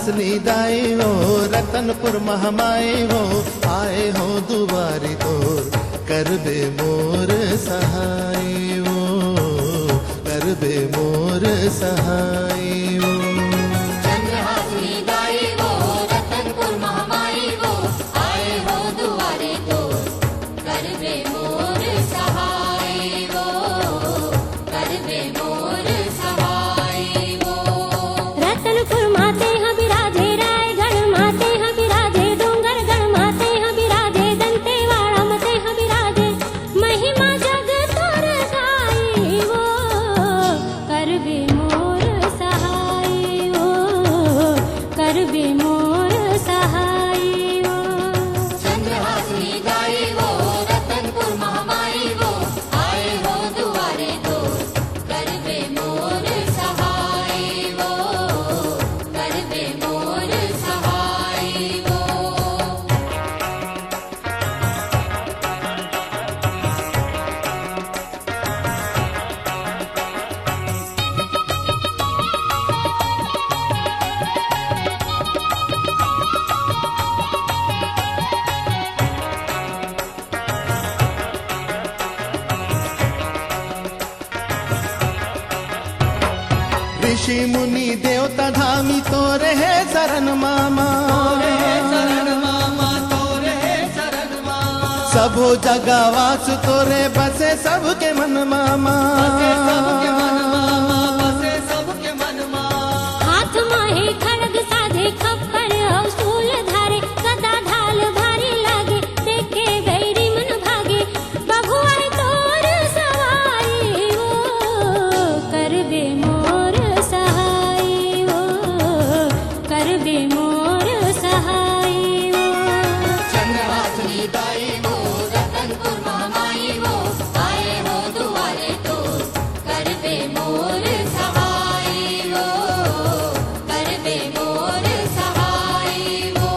हसनी दाई हो रतनपुर महामाई हो आए हो दुआरी तोर करबे मोर सहाय हो करबे मोर सहाय हो। चंद्रहासिनी दाई हो रतनपुर महामाई हो आए हो दुआरे तो करबे मोर सहाय हो करबे मोर सहाय हो। रतनपुर माते हैं विराजे रायगढ़ माते हैं विराजे डोंगरगढ़ माते हैं विराजे दंतेवाड़ा माते हैं विराजे महिमा जग तोर गाई वो करबे मोर सहाय हो करबे मोर सहाय हो। चंद्रहासिनी दाई हो रतनपुर महामाई हो आए हो दुआरे तो करबे मोर सहाय हो करबे मोर सहाय हो। ऋषि मुनि देवता धामी तोरे है शरण मामा सबो जगह वास तोरे बसे सबके मन मामा। हाथ माहे खड़ग साधे खप्पर और शूल धारे सदा ढाल भारी लागे देखे बैरी मन भागे बभुआ तोर सवाई हो करबे मोर सहाय हो करबे मोर सहाय हो। चंद्रहासिनी दाई हो रतनपुर महामाई हो आए हो दुआरे तो करबे मोर सहाय हो करबे मोर सहाय हो।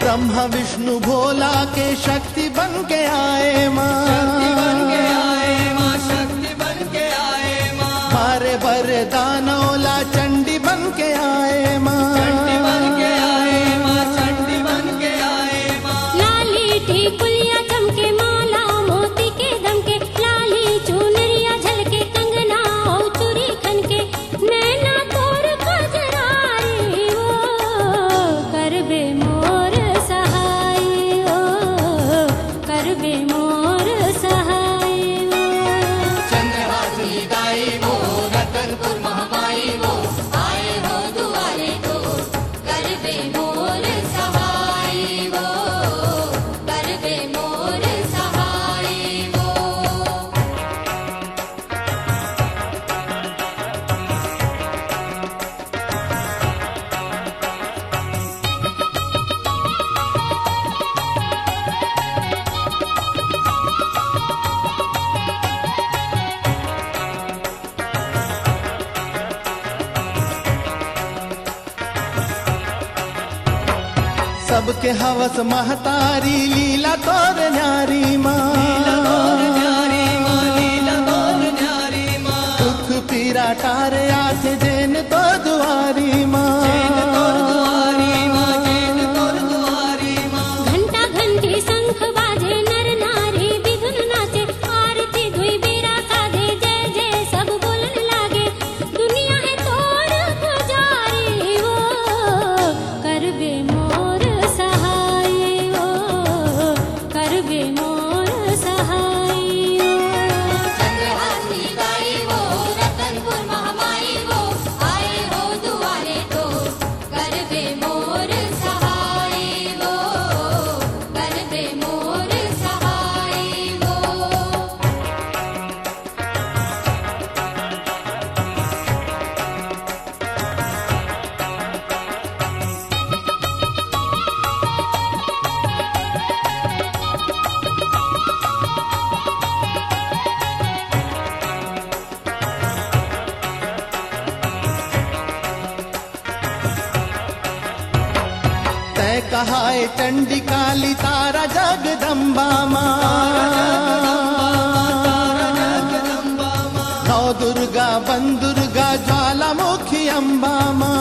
ब्रह्मा विष्णु भोला के शक्ति बन के आए माँ मारे वरदानौला चंडी बन के आए माँ लाली टिकुलिया चमके माला मोती के दमके लाली चुनरिया झलके कंगना और चूड़ी खनके नैना तोर कजराई हो करबे मोर सहाय हो करबे मोर सहाय हो। चंद्रहासिनी दाई हो रतनपुर महामाई हो आए हो दुआरे तो करबे मोर सहाय हो करबे मोर सहाय हो। सबके हवस महतारी लीला तोर न्यारी माँ दुख पीरा टारे आथ जेन तो दुआरी माँ। घंटा घंटी शंख बाजे नर नारी विधुन नाचे आरती धुई बेरा साधे जय जय सब बोलन लागे दुनिया है तोर पुजारी हो करबे मोर सहाय हो करबे मोर सहाय हो। चंद्रहासिनी दाई हो रतनपुर महामाई हो आए हो दुआरे तो करबे मोर सहाय हो करबे मोर सहाय हो। कहाए चंडिकाली तारा जगदम्बा माँ नौ दुर्गा बन दुर्गा ज्वालामुखी अम्बा माँ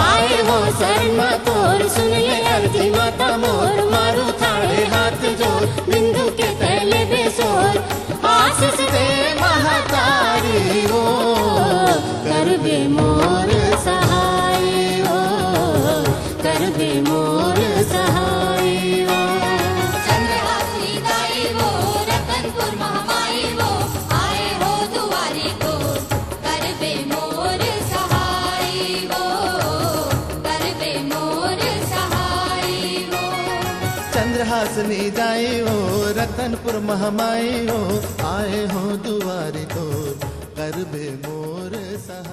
आए हो शरण तोर सुन ले अर्जी माता मोर मारू थाड़े हाथ जोर बिंदु के तले बेसोर आशीष दे महतारी हो कर बे मोर सहाय हो कर बे मोर सहाय हो चंद्रहासिनी दाई वो रतनपुर महामाई वो आए हो दुआरे को कर बे मोर सहाय वो कर बे मोर सहाय वो चंद्रहासिनी दाई हो रतनपुर महामाई हो आए हो दुआरे को कर बे मोर